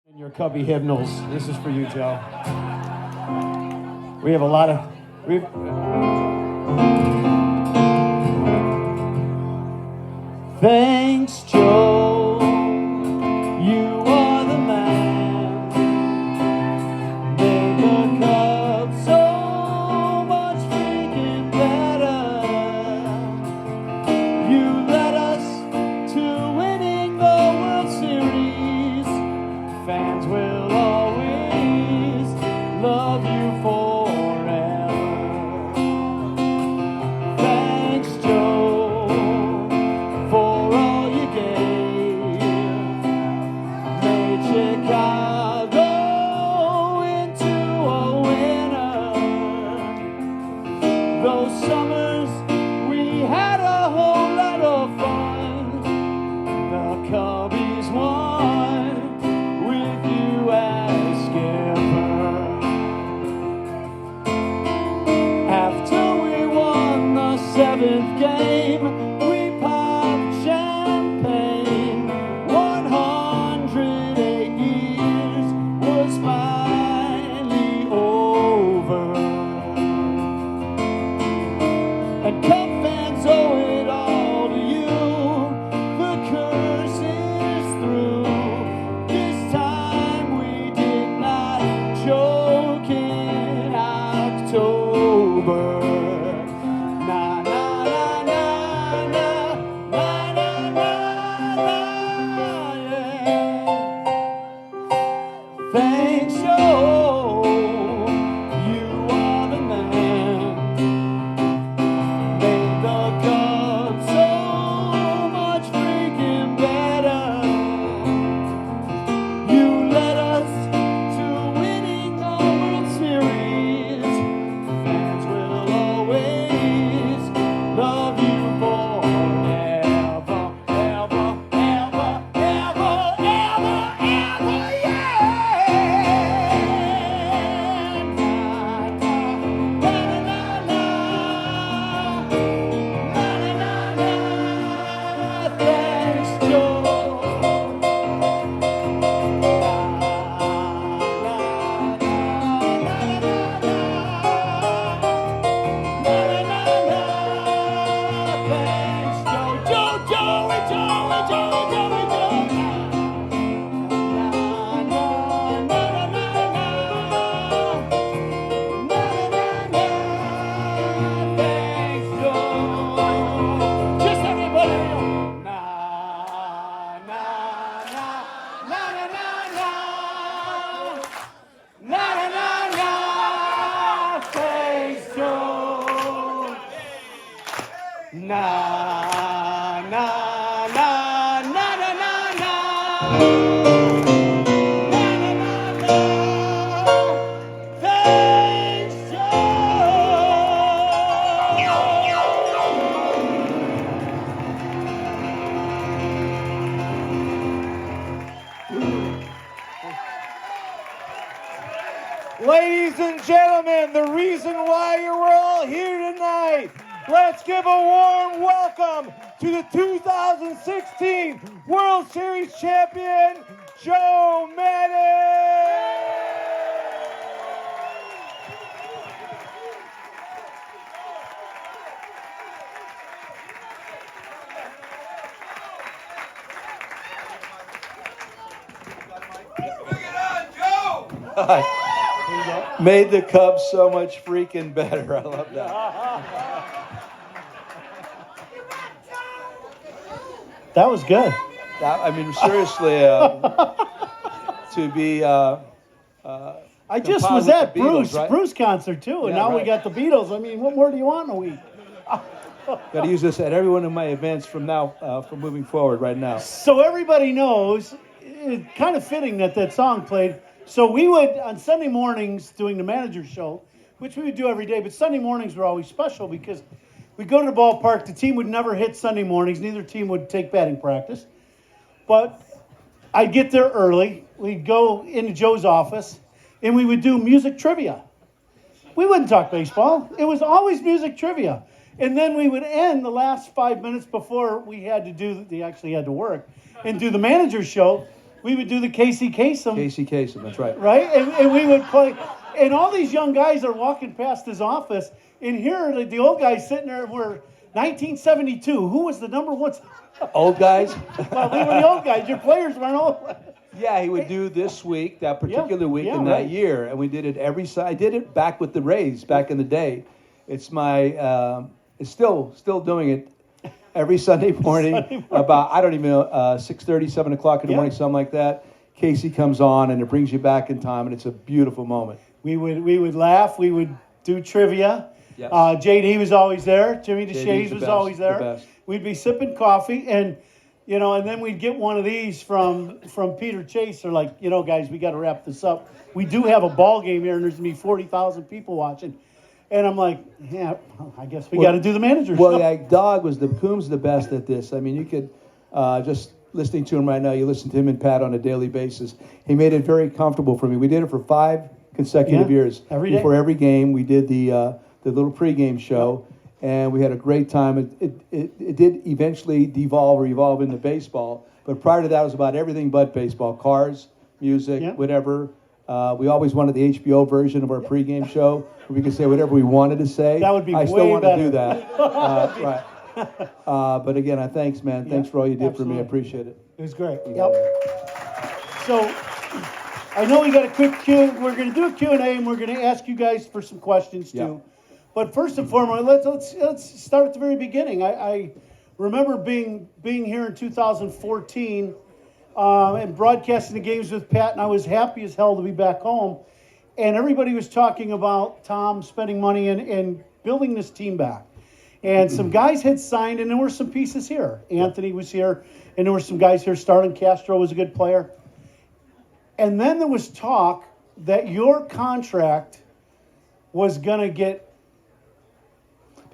In your cubby hymnals, this is for you, Joe. We have a lot of. We've, Thanks, Joe. You are the man. Made the cup so much freaking better. You led us to winning the World Series. Fans will always love you forever. Thanks, Joe, for all you gave. Made Chicago into a winner. Those summers we had a whole lot of fun. The Cubbies won with you as skipper. After we won the seventh game, we popped champagne. 108 years was finally over. And Cub fans owe it all to you. The curse is through. This time we did not choke in October. Na na na na na na na na, yeah. Thanks, Joe. You are the man. Made the Cubs so much freaking better. You led us to winning the World Series. Fans will always love you forever, ever, ever, ever, ever, ever, yeah. Na, na, na, na. Thanks, Joe. Thanks, Joe. Joe, Joey, Joey, Joey, Joey, Joey. Thanks, Joe. Just everybody. Na na na na na na na na na na. Thanks, Joe. Na na na na na na na. Na na na na. Thanks, Joe. Ladies and gentlemen, the reason why you're all here tonight, let's give a warm welcome to the 2016 World Series champion, Joe Maddon. Made the Cubs so much freaking better. I love that. That was good. I mean, seriously, to be. I just compiled was with at the Beatles, Bruce right? Bruce concert too, and Yeah, now we right. got the Beatles. I mean, what more do you want in a week? Got to use this at every one of my events from now, from moving forward right now. So everybody knows, it's kind of fitting that that song played. So we would, on Sunday mornings, doing the manager's show, which we would do every day, but Sunday mornings were always special because we'd go to the ballpark. The team would never hit Sunday mornings. Neither team would take batting practice. But I'd get there early. We'd go into Joe's office, and we would do music trivia. We wouldn't talk baseball. It was always music trivia. And then we would end the last 5 minutes before we had to do, they actually had to work, and do the manager's show. we would do the Casey Kasem. Casey Kasem, that's right. Right? And we would play. And all these young guys are walking past his office. And here, the old guys sitting there were 1972. Who was the number one? Old guys? Well, we were the old guys. Your players weren't old. Yeah, he would do this week, that particular week, in right. that year. And we did it I did it back with the Rays back in the day. It's my, it's still doing it every Sunday morning, about, I don't even know, 6:30, 7 o'clock in the morning, something like that. Casey comes on, and it brings you back in time, and it's a beautiful moment. We would laugh. We would do trivia. Yes. JD was always there. Jimmy JD's DeShays the was best, always there. the best. We'd be sipping coffee, and and then we'd get one of these from Peter Chase. They're like, guys, we got to wrap this up. We do have a ball game here, and there's gonna be 40,000 people watching. And I'm like, yeah, I guess we got to do the manager. Well, show. yeah, Coombs the best at this. I mean, you could just listening to him right now. You listen to him and Pat on a daily basis. He made it very comfortable for me. We did it for 5 consecutive years. Every day. Before every game, we did the little pregame show, and we had a great time. It did eventually evolve into baseball, but prior to that, it was about everything but baseball: cars, music, whatever. We always wanted the HBO version of our pregame show, where we could say whatever we wanted to say. That would be I way still want better. to do that. Right. But again, thanks, man. Thanks for all you did for me. I appreciate it. It was great. Yep. So I know we got a quick Q. We're going to do a Q&A, and we're going to ask you guys for some questions too. Yeah. But first and foremost, let's start at the very beginning. I remember being here in 2014 and broadcasting the games with Pat, and I was happy as hell to be back home. And everybody was talking about Tom spending money and building this team back. And some guys had signed, and there were some pieces here. Anthony was here, and there were some guys here. Starlin Castro was a good player. And then there was talk that your contract was going to get...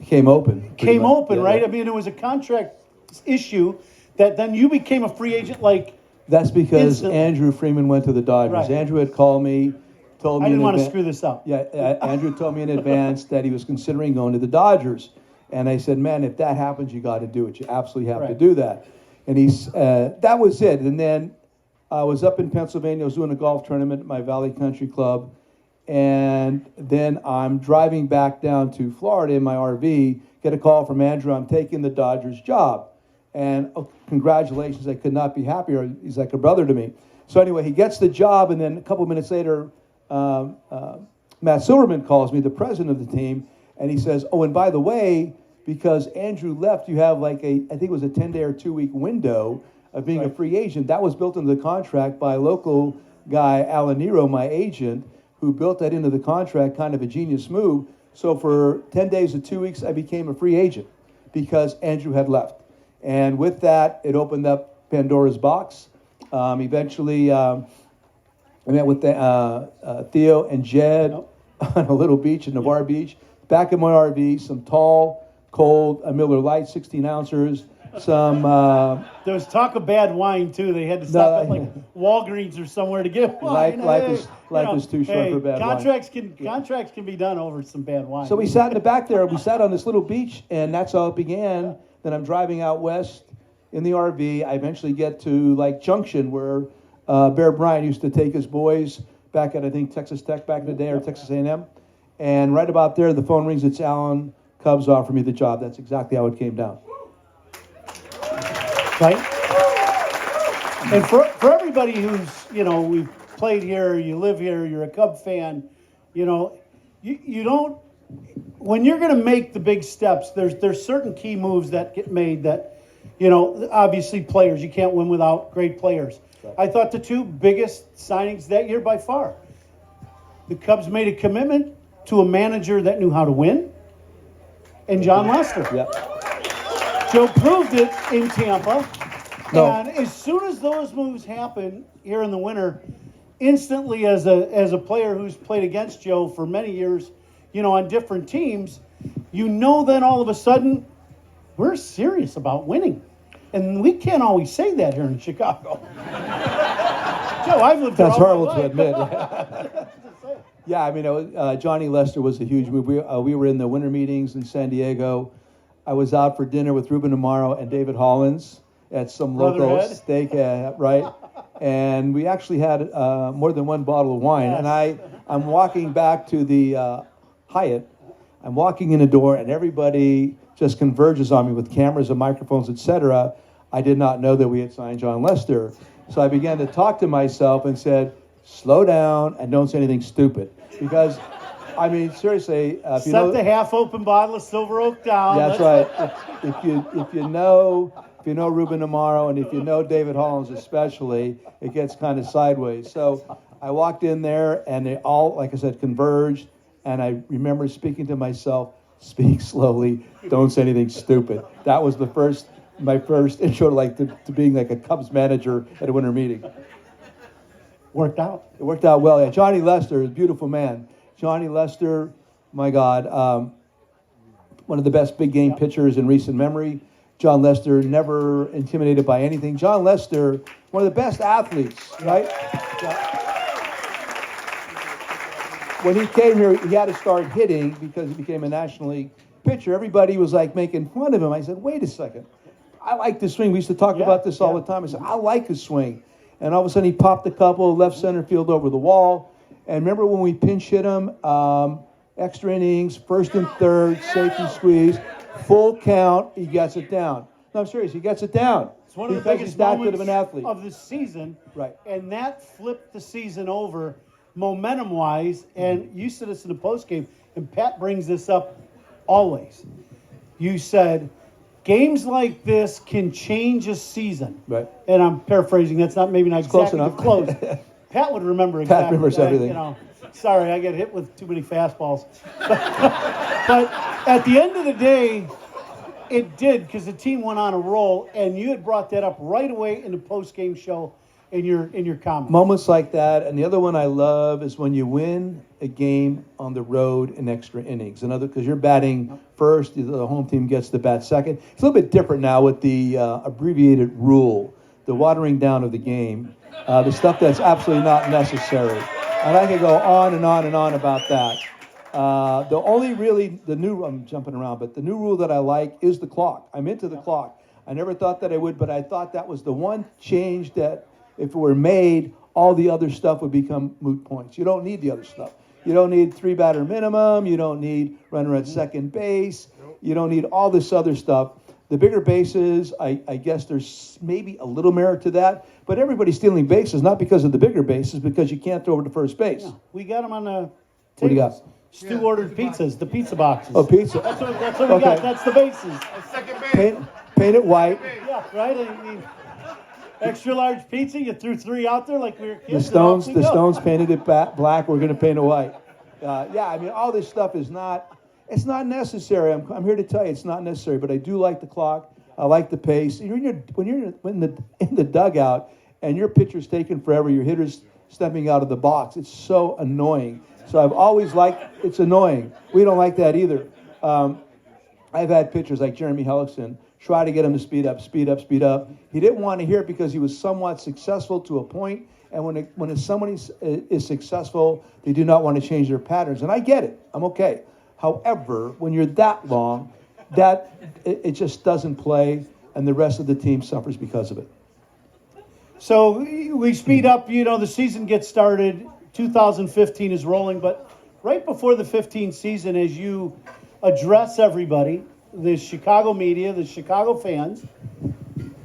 Came open, right? I mean, it was a contract issue that then you became a free agent That's because instantly. Andrew Freeman went to the Dodgers. Right. Andrew had called me, told me... I didn't want to screw this up. Yeah, Andrew told me in advance that he was considering going to the Dodgers. And I said, man, if that happens, you got to do it. You absolutely have to do that. And that was it. And then I was up in Pennsylvania. I was doing a golf tournament at my Valley Country Club. And then I'm driving back down to Florida in my RV, get a call from Andrew. I'm taking the Dodgers job. And congratulations, I could not be happier. He's like a brother to me. So anyway, he gets the job, and then a couple of minutes later, Matt Silverman calls me, the president of the team, and he says, oh, and by the way, because Andrew left, you have I think it was a 10-day or 2-week window of being a free agent. That was built into the contract by a local guy, Alan Nero, my agent, who built that into the contract, kind of a genius move. So for 10 days to 2 weeks, I became a free agent because Andrew had left. And with that, it opened up Pandora's box. Eventually, I met with Theo and Jed on a little beach in Navarre Beach. Back in my RV, some tall, cold Miller Lite, 16 ounces. Some there was talk of bad wine too. They had to stop at Walgreens or somewhere to get wine. Life is too short for bad wine. Contracts can be done over some bad wine. So we sat in the back there. We sat on this little beach, and that's how it began. Then I'm driving out west in the RV. I eventually get to Junction, where Bear Bryant used to take his boys back at, I think, Texas Tech back in the day, or Texas A&M. And right about there, the phone rings. It's Alan Cubs offering me the job. That's exactly how it came down. Right? And for everybody who's, we've played here, you live here, you're a Cub fan, you don't, when you're going to make the big steps, there's certain key moves that get made that, obviously players, you can't win without great players. Right. I thought the 2 biggest signings that year by far, the Cubs made a commitment to a manager that knew how to win, and John Lester. Yep. Joe proved it in Tampa. No. And as soon as those moves happen here in the winter, instantly as a player who's played against Joe for many years, on different teams, then all of a sudden, we're serious about winning. And we can't always say that here in Chicago. Joe, I've lived there That's all my horrible to life. admit. Yeah, I mean, Johnny Lester was a huge move. We were in the winter meetings in San Diego. I was out for dinner with Ruben Amaro and David Hollins at some local steak, right? and we actually had more than one bottle of wine. Yes. And I'm walking back to the Hyatt. I'm walking in the door, and everybody just converges on me with cameras and microphones, etc. I did not know that we had signed John Lester. So I began to talk to myself and said, slow down and don't say anything stupid. Because, I mean, seriously, if you Set know... the half-open bottle of Silver Oak down. That's right. If you know Ruben Amaro, and if you know David Hollins especially, it gets kind of sideways. So I walked in there, and they all, like I said, converged. And I remember speaking to myself, speak slowly, don't say anything stupid. That was my first intro to being like a Cubs manager at a winter meeting. Worked out. It worked out well. Yeah, Johnny Lester is a beautiful man. Johnny Lester, my God, one of the best big game pitchers in recent memory. John Lester, never intimidated by anything. John Lester, one of the best athletes, right? Yeah. When he came here, he had to start hitting because he became a National League pitcher. Everybody was like making fun of him. I said, wait a second. I like the swing. We used to talk about this all the time. I said, I like his swing. And all of a sudden he popped a couple left center field over the wall. And remember when we pinch hit him, extra innings, first and third, safety squeeze, full count, he gets it down. No, I'm serious, he gets it down. It's one of the because biggest he's that moments good of an athlete. of the season. Right. And that flipped the season over momentum-wise. And you said this in the postgame, and Pat brings this up always. You said, games like this can change a season. Right. And I'm paraphrasing. That's not maybe not Close exactly enough. close. Pat would remember exactly. Pat remembers everything. You know, sorry, I get hit with too many fastballs. But at the end of the day, it did, because the team went on a roll, and you had brought that up right away in the post-game show in your comments. Moments like that. And the other one I love is when you win a game on the road in extra innings. Because you're batting first, the home team gets to bat second. It's a little bit different now with the abbreviated rule, the watering down of the game, the stuff that's absolutely not necessary. And I could go on and on and on about that. I'm jumping around, but the new rule that I like is the clock. I'm into the clock. I never thought that I would, but I thought that was the one change that, if it were made, all the other stuff would become moot points. You don't need the other stuff. You don't need 3-batter minimum. You don't need runner at second base. You don't need all this other stuff. The bigger bases, I guess there's maybe a little merit to that, but everybody's stealing bases, not because of the bigger bases, because you can't throw over to first base. Yeah, we got them on the tables. What do you got? Stu ordered pizzas, the pizza boxes. Oh, pizza. That's what we got. That's the bases. Paint it white. Yeah, right? I mean, extra large pizza, you threw 3 out there like we were kids. The Stones painted it black. We're going to paint it white. I mean, all this stuff is not. It's not necessary. I'm here to tell you it's not necessary. But I do like the clock. I like the pace. When you're in the dugout and your pitcher's taking forever, your hitter's stepping out of the box. It's so annoying. So I've always liked. It's annoying. We don't like that either. I've had pitchers like Jeremy Hellickson try to get him to speed up. He didn't want to hear it because he was somewhat successful to a point. And when somebody is successful, they do not want to change their patterns. And I get it. I'm okay. However, when you're that long, it just doesn't play, and the rest of the team suffers because of it. So we speed up. The season gets started. 2015 is rolling, but right before the 15 season, as you address everybody, the Chicago media, the Chicago fans,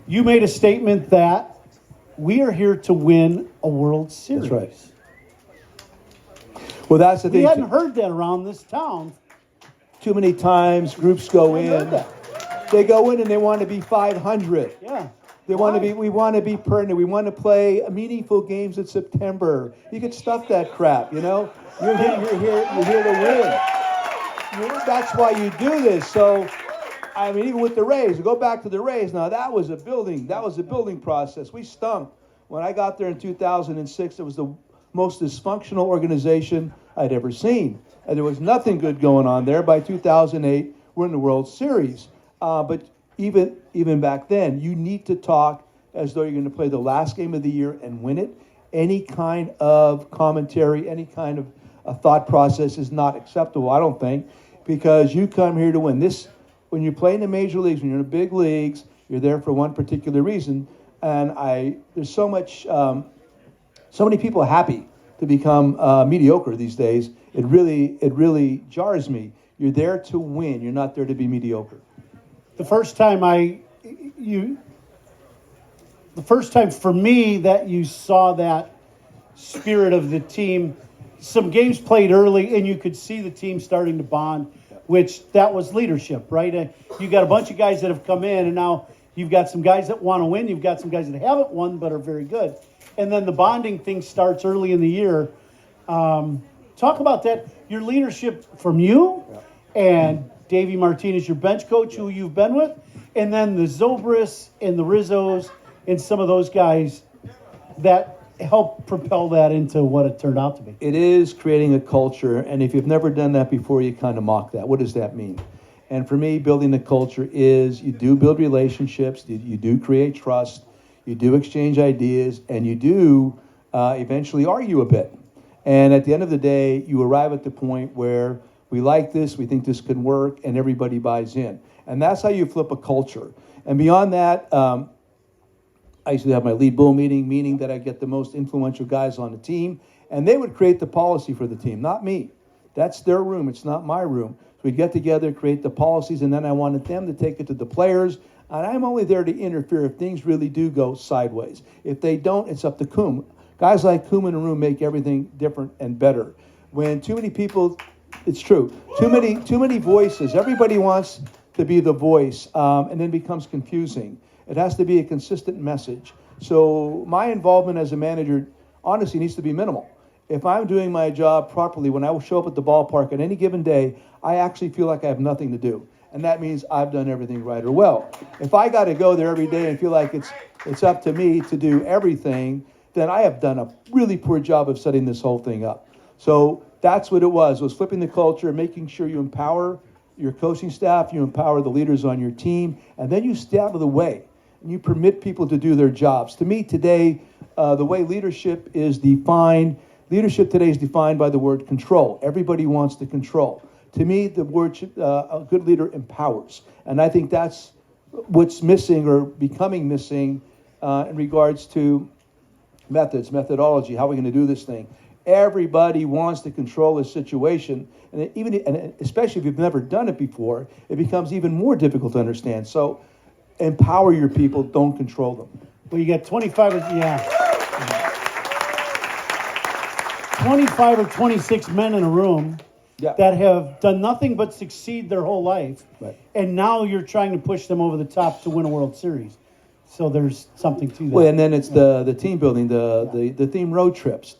you made a statement that we are here to win a World Series. That's right. Well, that's the thing. We hadn't heard that around this town. Too many times groups go in. They go in and they want to be 500. Yeah. We want to be pertinent. We want to play meaningful games in September. You can stuff that crap, You're here to win. That's why you do this. So, I mean, even with the Rays, go back to the Rays. Now, that was a building process. We stunk. When I got there in 2006, it was the most dysfunctional organization I'd ever seen. And there was nothing good going on there. By 2008, we're in the World Series. But even back then, you need to talk as though you're going to play the last game of the year and win it. Any kind of commentary, any kind of a thought process is not acceptable, I don't think, because you come here to win. When you play in the major leagues, when you're in the big leagues, you're there for one particular reason. and there's so many people happy to become mediocre these days. It really jars me. You're there to win. You're not there to be mediocre. The first time for me that you saw that spirit of the team, some games played early and you could see the team starting to bond, which that was leadership, right? You got a bunch of guys that have come in, and now you've got some guys that want to win. You've got some guys that haven't won but are very good. And then the bonding thing starts early in the year. Talk about that, your leadership from you and Davey Martinez, your bench coach, who you've been with, and then the Zobrist and the Rizzos and some of those guys that help propel that into what it turned out to be. It is creating a culture, and if you've never done that before, you kind of mock that. What does that mean? And for me, building a culture is you do build relationships, you do create trust, you do exchange ideas, and you do eventually argue a bit. And at the end of the day, you arrive at the point where we like this, we think this can work, and everybody buys in. And that's how you flip a culture. And beyond that, I used to have my lead bull meaning that I get the most influential guys on the team, and they would create the policy for the team, not me. That's their room. It's not my room. So we'd get together, create the policies, and then I wanted them to take it to the players, and I'm only there to interfere if things really do go sideways. If they don't, it's up to Coom. Guys like Coom in a room make everything different and better. When too many people, it's true, too many voices, everybody wants to be the voice, and then becomes confusing. It has to be a consistent message. So my involvement as a manager, honestly, needs to be minimal. If I'm doing my job properly, when I show up at the ballpark on any given day, I actually feel like I have nothing to do. And that means I've done everything right or well. If I got to go there every day and feel like it's up to me to do everything, then I have done a really poor job of setting this whole thing up. So that's what it was flipping the culture, making sure you empower your coaching staff, you empower the leaders on your team, and then you stay out of the way. And you permit people to do their jobs. To me today, the way leadership today is defined by the word control. Everybody wants to control. To me, the word a good leader empowers. And I think that's what's missing or becoming missing in regards to methodology, how we're going to do this thing. Everybody wants to control a situation, and especially if you've never done it before, it becomes even more difficult to understand. So empower your people, don't control them. Well, you got 25 or 26 men in a room that have done nothing but succeed their whole life. Right. And now you're trying to push them over the top to win a World Series. So there's something to that. Well, and then it's the team building, the theme road trips,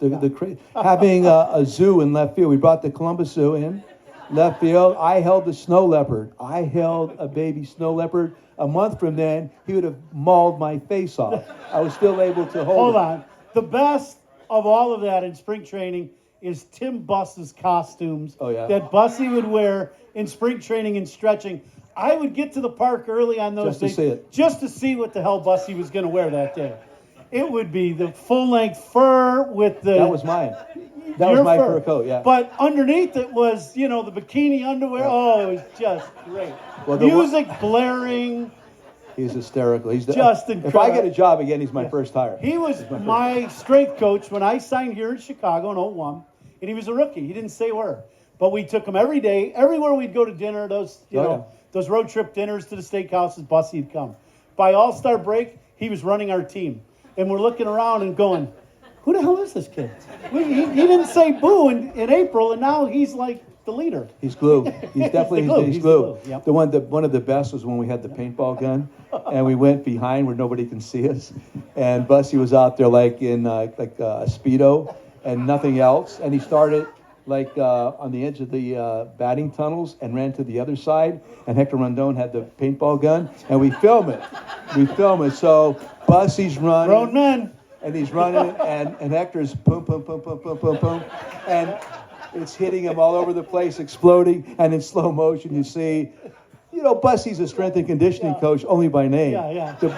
having a zoo in left field. We brought the Columbus Zoo in left field. I held the snow leopard. I held a baby snow leopard. A month from then, he would have mauled my face off. I was still able to hold it. Hold on. The best of all of that in spring training is Tim Buss's costumes that Bussy would wear in spring training and stretching. I would get to the park early on those days just to see what the hell Bussy was going to wear that day. It would be the full-length fur with the... That was mine. That was my fur coat, yeah. But underneath it was, the bikini underwear. Yeah. Oh, it was just great. Well, music blaring. He's hysterical. He's just incredible. If I get a job again, he's my first hire. He was my strength coach when I signed here in Chicago in 2001, and he was a rookie. He didn't say a word. But we took him every day. Everywhere we'd go to dinner, those road trip dinners to the steakhouses, Bussy would come. By All-Star break, he was running our team. And we're looking around and going, who the hell is this kid? He didn't say boo in April, and now he's like the leader. He's glue. He's definitely he's glue. Yep. One of the best was when we had the paintball gun, and we went behind where nobody can see us, and Bussy was out there like in a Speedo and nothing else, and he started on the edge of the batting tunnels and ran to the other side, and Hector Rondon had the paintball gun, and we film it. So Bussy's running. Grown men. And he's running, and Hector's boom, boom, boom, boom, boom, boom, boom, and it's hitting him all over the place, exploding, and in slow motion you see, Bussy's a strength and conditioning coach only by name. Yeah. The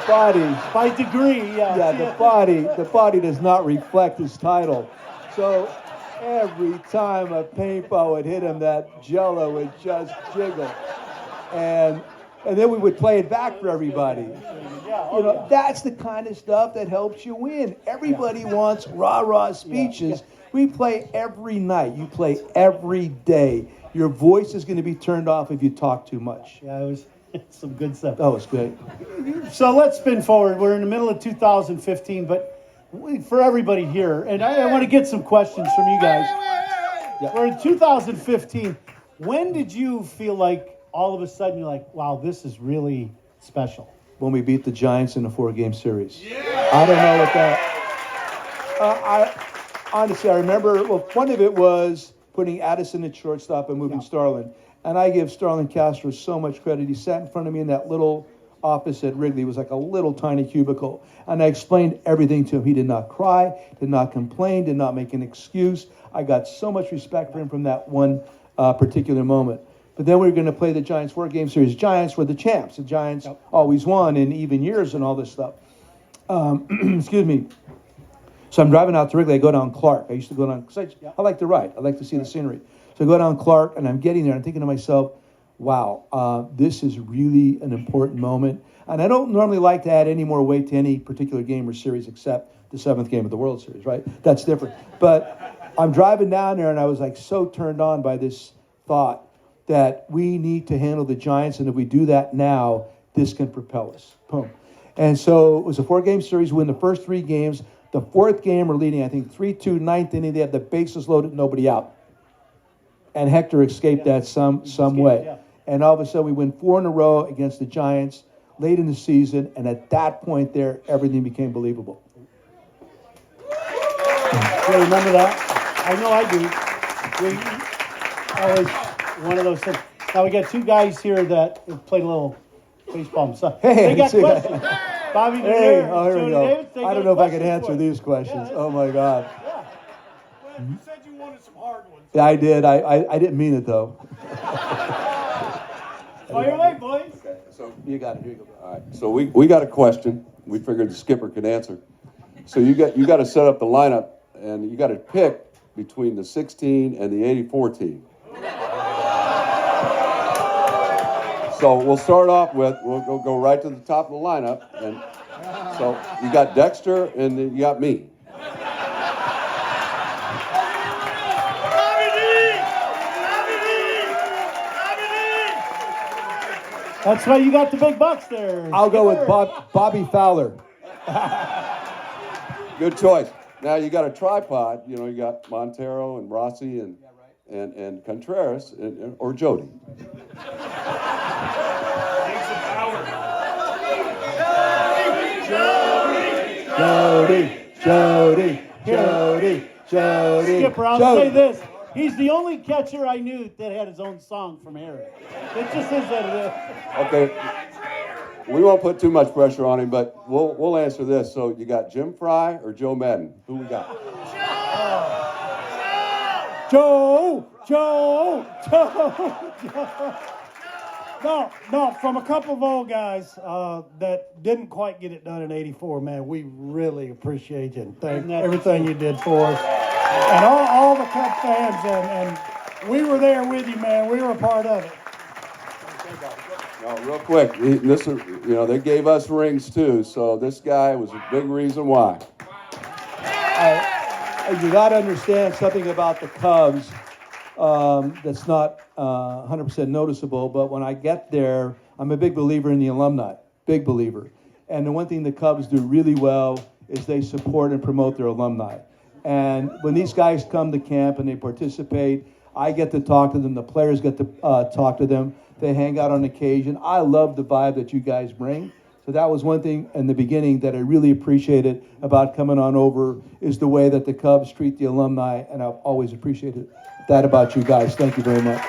body. By degree, Yeah, the body does not reflect his title. So every time a paintball would hit him, that jello would just jiggle. And And then we would play it back for everybody. Yeah, You know, that's the kind of stuff that helps you win. Everybody wants rah-rah speeches. We play every night. You play every day. Your voice is going to be turned off if you talk too much. Yeah, it was some good stuff. That was great. So let's spin forward. We're in the middle of 2015, but for everybody here, and I want to get some questions from you guys. Yeah. We're in 2015. When did you feel like all of a sudden you're like, wow, this is really special? When we beat the Giants in a 4-game series. I don't know what that... Honestly, I remember, well, one of it was putting Addison at shortstop and moving Starlin. And I give Starlin Castro so much credit. He sat in front of me in that little office at Wrigley. It was like a little tiny cubicle. And I explained everything to him. He did not cry, did not complain, did not make an excuse. I got so much respect for him from that one particular moment. But then we were going to play the Giants 4-game series. Giants were the champs. The Giants always won in even years and all this stuff. Excuse me. So I'm driving out to Wrigley. I go down Clark. I used to go down, because I like to ride. I like to see the scenery. So I go down Clark, and I'm getting there. I'm thinking to myself, wow, this is really an important moment. And I don't normally like to add any more weight to any particular game or series except the 7th game of the World Series, right? That's different. But I'm driving down there, and I was like so turned on by this thought that we need to handle the Giants, and if we do that now, this can propel us. Boom. And so it was a 4-game series. We win the first 3 games. The 4th game, we're leading, I think, 3-2, 9th inning. They had the bases loaded, nobody out. And Hector escaped that some way. Yeah. And all of a sudden, we win 4 in a row against the Giants late in the season. And at that point there, everything became believable. You remember that? I know I do. Always one of those things. Now we got 2 guys here that have played a little baseball. So Hey, they got see that. questions. Bobby Hey, Dernier, oh, here we Jody go. Davis, they I got don't know if I can questions answer for you. these questions. Yeah, Oh, my God. Yeah. Well, you said you wanted some hard ones. Yeah, I did. I didn't mean it, though. Fire away, boys. Okay, so You got it. Here you go. all right, so we got a question. We figured the skipper could answer. So you got to set up the lineup, and you got to pick between the 16 and the 84 team. So we'll start off with we'll go right to the top of the lineup, and so you got Dexter and then you got me. That's why you got the big bucks there. I'll go with Skipper. Bobby Fowler. Good choice. Now you got a tripod. You know you got Montero and Rossi and Contreras or Jody. Jody. Skipper, I'll say this. He's the only catcher I knew that had his own song from Harry. It just is that it is. Okay. We won't put too much pressure on him, but we'll answer this. So you got Jim Fry or Joe Maddon? Who we got? Joe. No, from a couple of old guys that didn't quite get it done in '84, man, we really appreciate you and thank everything you did for us. And all the Cub fans, and we were there with you, man. We were a part of it. No, real quick. They gave us rings too, so this guy was a big reason why. You got to understand something about the Cubs that's not 100% noticeable, but when I get there, I'm a big believer in the alumni, big believer. And the one thing the Cubs do really well is they support and promote their alumni. And when these guys come to camp and they participate, I get to talk to them, the players get to talk to them, they hang out on occasion. I love the vibe that you guys bring. So that was one thing in the beginning that I really appreciated about coming on over is the way that the Cubs treat the alumni, and I've always appreciated that about you guys. Thank you very much.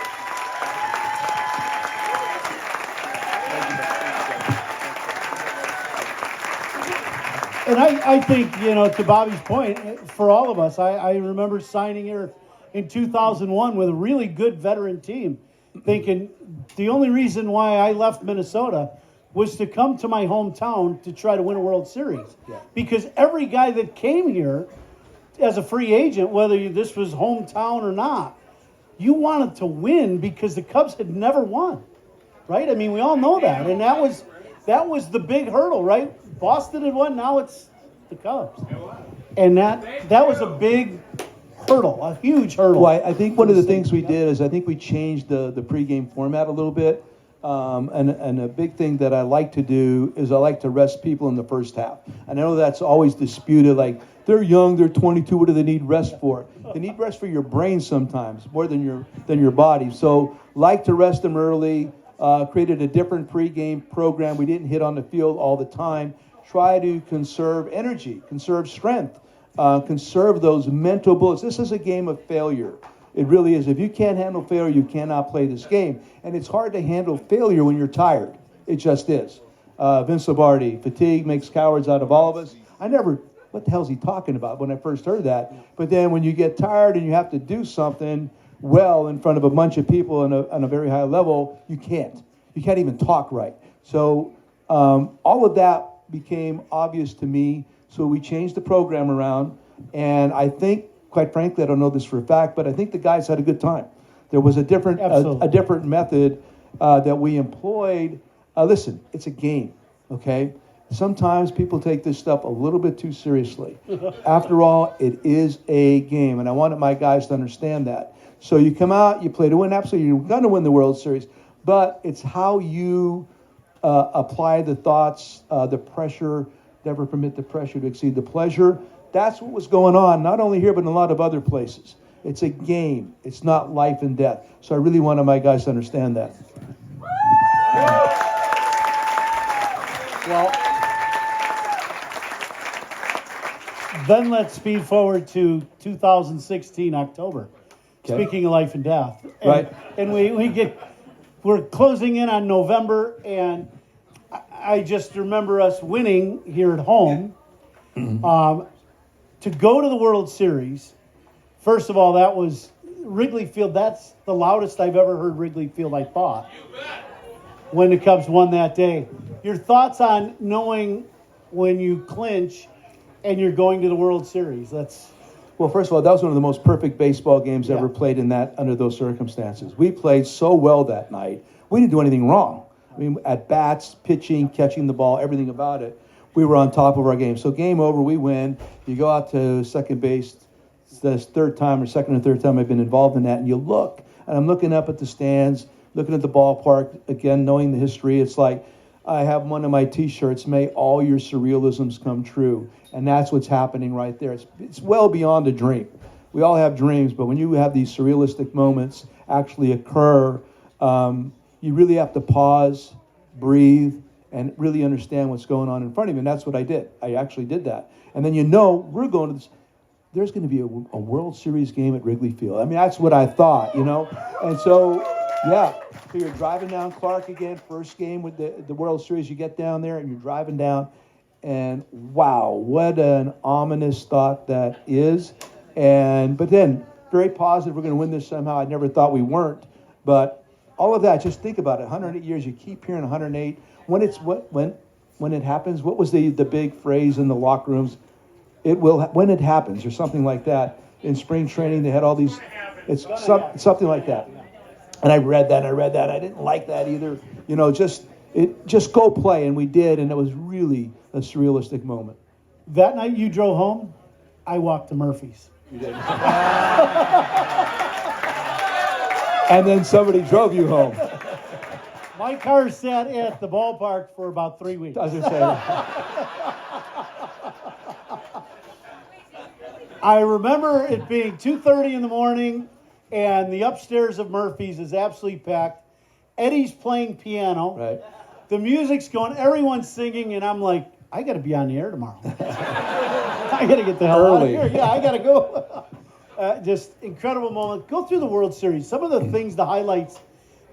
And I think, to Bobby's point, for all of us, I remember signing here in 2001 with a really good veteran team, thinking the only reason why I left Minnesota was to come to my hometown to try to win a World Series. Yeah. Because every guy that came here as a free agent, whether this was hometown or not, you wanted to win because the Cubs had never won. right? I mean, we all know that, and that was the big hurdle, right? Boston had won, now it's the Cubs, and that was a big hurdle, a huge hurdle. Well, I think one of the things we did is I think we changed the pregame format a little bit. And a big thing that I like to do is I like to rest people in the first half. And I know that's always disputed, like, they're young, they're 22, what do they need rest for? They need rest for your brain sometimes, more than your body. So like to rest them early, created a different pregame program. We didn't hit on the field all the time. Try to conserve energy, conserve strength, conserve those mental bullets. This is a game of failure. It really is. If you can't handle failure, you cannot play this game. And it's hard to handle failure when you're tired. It just is. Vince Lombardi, fatigue makes cowards out of all of us. What the hell is he talking about when I first heard that? But then when you get tired and you have to do something well in front of a bunch of people on a very high level, you can't. You can't even talk right. So all of that became obvious to me. So we changed the program around. And I think, quite frankly, I don't know this for a fact, but I think the guys had a good time. There was a different method that we employed. Listen, it's a game, okay? Sometimes people take this stuff a little bit too seriously. After all, it is a game, and I wanted my guys to understand that. So you come out, you play to win. Absolutely, you're going to win the World Series, but it's how you apply the thoughts, the pressure. Never permit the pressure to exceed the pleasure. That's what was going on, not only here, but in a lot of other places. It's a game. It's not life and death. So I really wanted my guys to understand that. Well, then let's speed forward to 2016 October. Okay. Speaking of life and death, Right. And we're closing in on November, and I just remember us winning here at home. To go to the World Series, first of all, that was Wrigley Field. That's the loudest I've ever heard Wrigley Field, I thought, when the Cubs won that day. Your thoughts on knowing when you clinch and you're going to the World Series? Well, first of all, that was one of the most perfect baseball games ever played under those circumstances. We played so well that night. We didn't do anything wrong. I mean, at bats, pitching, catching the ball, everything about it. We were on top of our game. So game over, we win. You go out to second base. It's the second or third time I've been involved in that. And you look, and I'm looking up at the stands, looking at the ballpark, again, knowing the history. It's like I have one of my T-shirts, may all your surrealisms come true. And that's what's happening right there. It's well beyond a dream. We all have dreams, but when you have these surrealistic moments actually occur, you really have to pause, breathe, and really understand what's going on in front of you. And that's what I did. I actually did that. And then we're going to this. There's going to be a World Series game at Wrigley Field. I mean, that's what I thought, And so, so you're driving down Clark again, first game with the World Series. You get down there and you're driving down, and wow, what an ominous thought that is. But then, very positive, we're going to win this somehow. I never thought we weren't. But all of that, just think about it. 108 years, you keep hearing 108. When it happens, what was the big phrase in the locker rooms? When it happens, or something like that. In spring training, they had all these. It's something like that. And I read that. I didn't like that either. Just go play, and we did, and it was really a surrealistic moment. That night you drove home, I walked to Murphy's. You did. And then somebody drove you home. My car sat at the ballpark for about 3 weeks. I was going to say. I remember it being 2:30 in the morning, and the upstairs of Murphy's is absolutely packed. Eddie's playing piano. Right. The music's going, everyone's singing, and I'm like, I got to be on the air tomorrow. I got to get the hell out of here. Yeah, I got to go. Just incredible moment. Go through the World Series. Some of the things, the highlights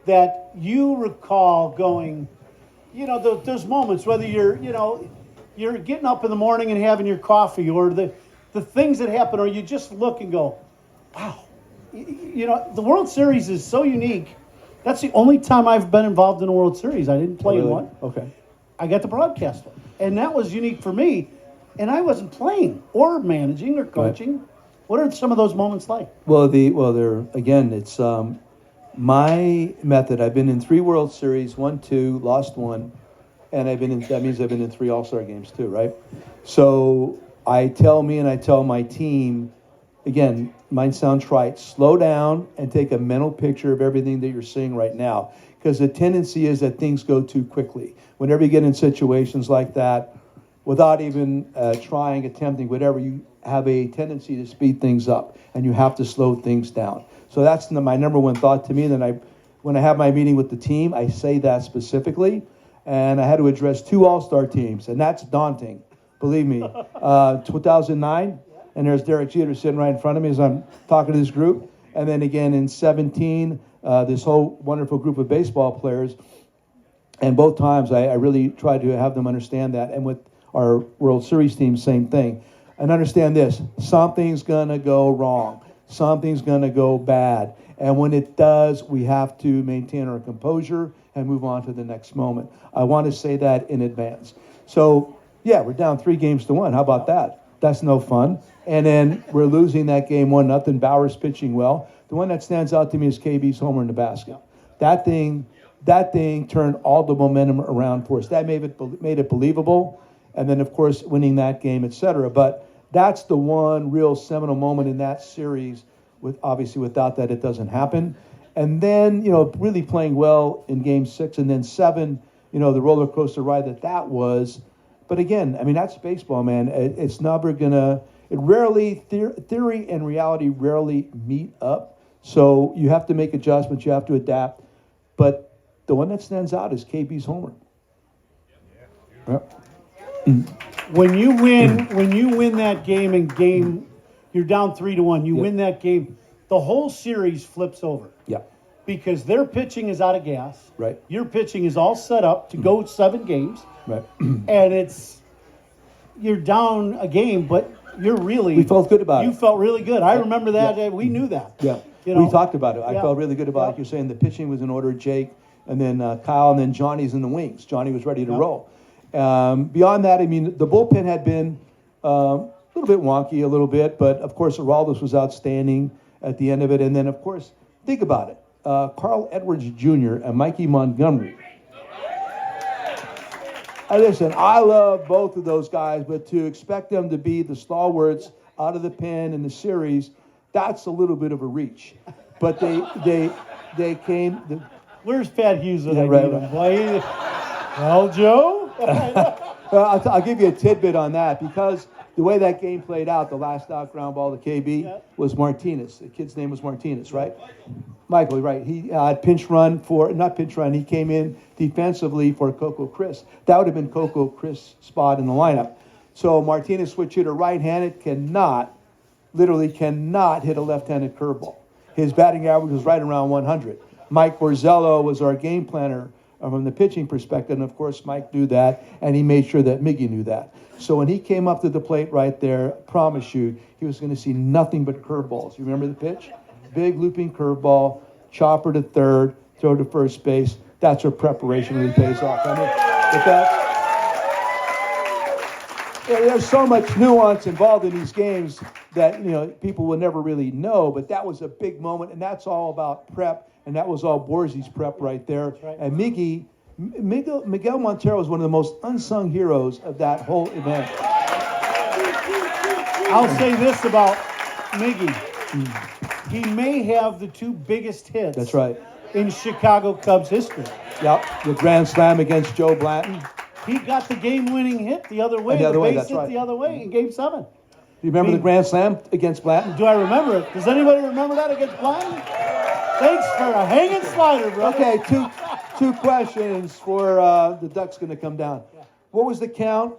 that you recall going, those moments, whether you're getting up in the morning and having your coffee, or the things that happen, or you just look and go, wow. The World Series is so unique. That's the only time I've been involved in a World Series. I didn't play in one. Okay. I got to broadcast one. And that was unique for me. And I wasn't playing or managing or coaching. Right. What are some of those moments like? Well, it's My method, I've been in 3 World Series, won 2, lost 1, and that means I've been in 3 All-Star games too, right? So I tell my team, again, mine sound trite, slow down and take a mental picture of everything that you're seeing right now. Because the tendency is that things go too quickly. Whenever you get in situations like that, without even attempting, whatever, you have a tendency to speed things up, and you have to slow things down. So that's my number one thought to me. And then when I have my meeting with the team, I say that specifically. And I had to address 2 All-Star teams, and that's daunting, believe me. 2009, and there's Derek Jeter sitting right in front of me as I'm talking to this group. And then again in 17, this whole wonderful group of baseball players. And both times I really tried to have them understand that. And with our World Series team, same thing. And understand this, something's going to go wrong. Something's going to go bad. And when it does, we have to maintain our composure and move on to the next moment. I want to say that in advance. So, yeah, we're down 3-1. How about that? That's no fun. And then we're losing that game 1-0. Bauer's pitching well. The one that stands out to me is KB's homer in the basket. That thing turned all the momentum around for us. That made it believable. And then, of course, winning that game, etc. But that's the one real seminal moment in that series. Obviously, without that, it doesn't happen. And then, really playing well in Game 6 and then 7, the roller coaster ride that was. But again, I mean, that's baseball, man. It's never gonna. Theory and reality rarely meet up. So you have to make adjustments. You have to adapt. But the one that stands out is KB's homer. Yeah. When you win that game, you're down 3-1. You win that game, the whole series flips over. Yeah. Because their pitching is out of gas. Right. Your pitching is all set up to go 7 games. Right. And you're down a game, but we felt good about it. You felt really good. I remember that. Yeah. We knew that. Yeah. We talked about it. I felt really good about it. Like you're saying, the pitching was in order. Jake, and then Kyle, and then Johnny's in the wings. Johnny was ready to roll. Beyond that, I mean, the bullpen had been a little bit wonky, a little bit, but of course, Araldus was outstanding at the end of it. And then, of course, think about it. Carl Edwards Jr. and Mikey Montgomery. Listen, I love both of those guys, but to expect them to be the stalwarts out of the pen in the series, that's a little bit of a reach. But they came. Where's Pat Hughes? Right. Well, Joe? Well, I'll give you a tidbit on that, because the way that game played out, the last out ground ball to KB was Martinez. The kid's name was Martinez, right? Michael, right. He he came in defensively for Coco Chris. That would have been Coco Chris' spot in the lineup. So Martinez switch hitter, right-handed, literally cannot hit a left-handed curveball. His batting average was right around 100. Mike Borzello was our game planner from the pitching perspective, and of course Mike knew that, and he made sure that Miggy knew that. So when he came up to the plate right there, promise you, he was going to see nothing but curveballs. You remember the pitch? Big looping curveball, chopper to third, throw to first base. That's where preparation really pays off. I mean, there's so much nuance involved in these games that people will never really know, but that was a big moment, and that's all about prep, and that was all Borzi's prep right there. Right. And Miguel Montero is one of the most unsung heroes of that whole event. I'll say this about Miggy. He may have the 2 biggest hits. That's right. In Chicago Cubs history. Yep, the grand slam against Joe Blanton. He got the game-winning hit the other way. The base hit the other way in Game 7. Do you remember the grand slam against Blanton? Do I remember it? Does anybody remember that against Blanton? Thanks for a hanging slider, bro. Okay, two questions for the Ducks going to come down. What was the count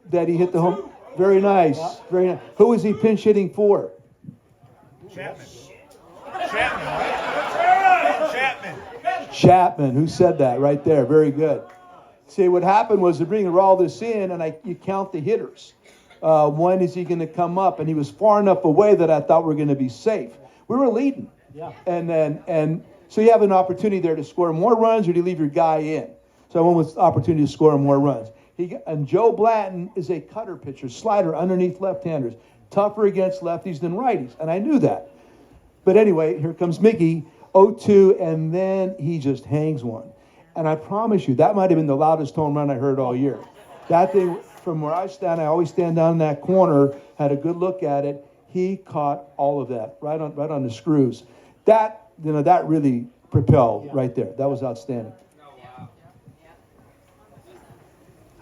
that he hit the home? Very nice. Very nice. Who was he pinch hitting for? Chapman. Who said that right there? Very good. See, what happened was to bring all this in, and you count the hitters. When is he going to come up? And he was far enough away that I thought we were going to be safe. We were leading. Yeah. And so you have an opportunity there to score more runs, or do you leave your guy in? So I went with the opportunity to score more runs. And Joe Blanton is a cutter pitcher, slider underneath left-handers, tougher against lefties than righties, and I knew that. But anyway, here comes Mickey. 0-2, and then he just hangs one. And I promise you, that might have been the loudest home run I heard all year. That thing, from where I stand, I always stand down in that corner, had a good look at it. He caught all of that right on the screws. That, that really propelled right there. That was outstanding.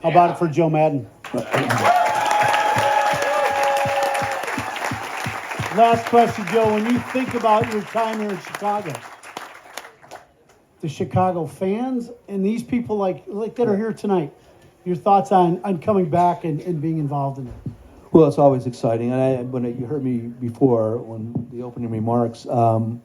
How about it for Joe Maddon? Last question, Joe. When you think about your time here in Chicago, the Chicago fans and these people like that are here tonight, your thoughts on coming back and being involved in it? Well, it's always exciting. And when you heard me before, when the opening remarks, I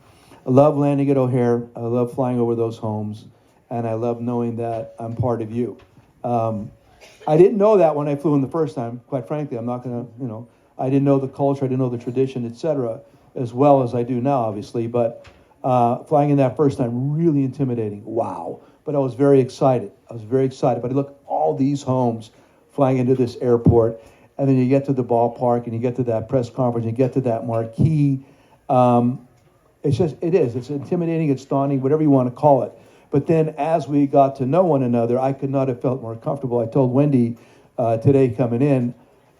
love landing at O'Hare. I love flying over those homes. And I love knowing that I'm part of you. I didn't know that when I flew in the first time, quite frankly. I'm not going to, I didn't know the culture, I didn't know the tradition, etc., as well as I do now, obviously. But flying in that first time, really intimidating. Wow. But I was very excited. But I look, all these homes flying into this airport, and then you get to the ballpark, and you get to that press conference, and you get to that marquee. It's intimidating, it's daunting, whatever you want to call it. But then as we got to know one another, I could not have felt more comfortable. I told Wendy today coming in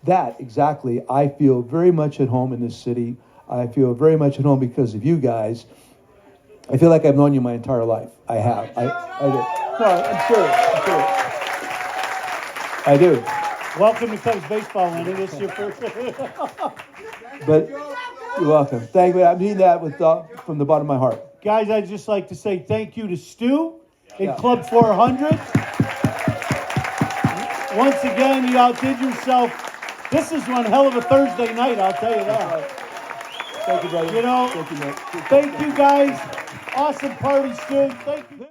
that exactly. I feel very much at home in this city. I feel very much at home because of you guys. I feel like I've known you my entire life. I have. I do. No, I'm serious. I do. Welcome to Cubs baseball, Lenny. This is your first. But you're welcome. Thank you. I mean that from the bottom of my heart. Guys, I'd just like to say thank you to Stu in Yeah. Club 400. Once again, you outdid yourself. This is one hell of a Thursday night, I'll tell you that. Thank you, brother. Thank you, guys. Awesome party, Stu. Thank you.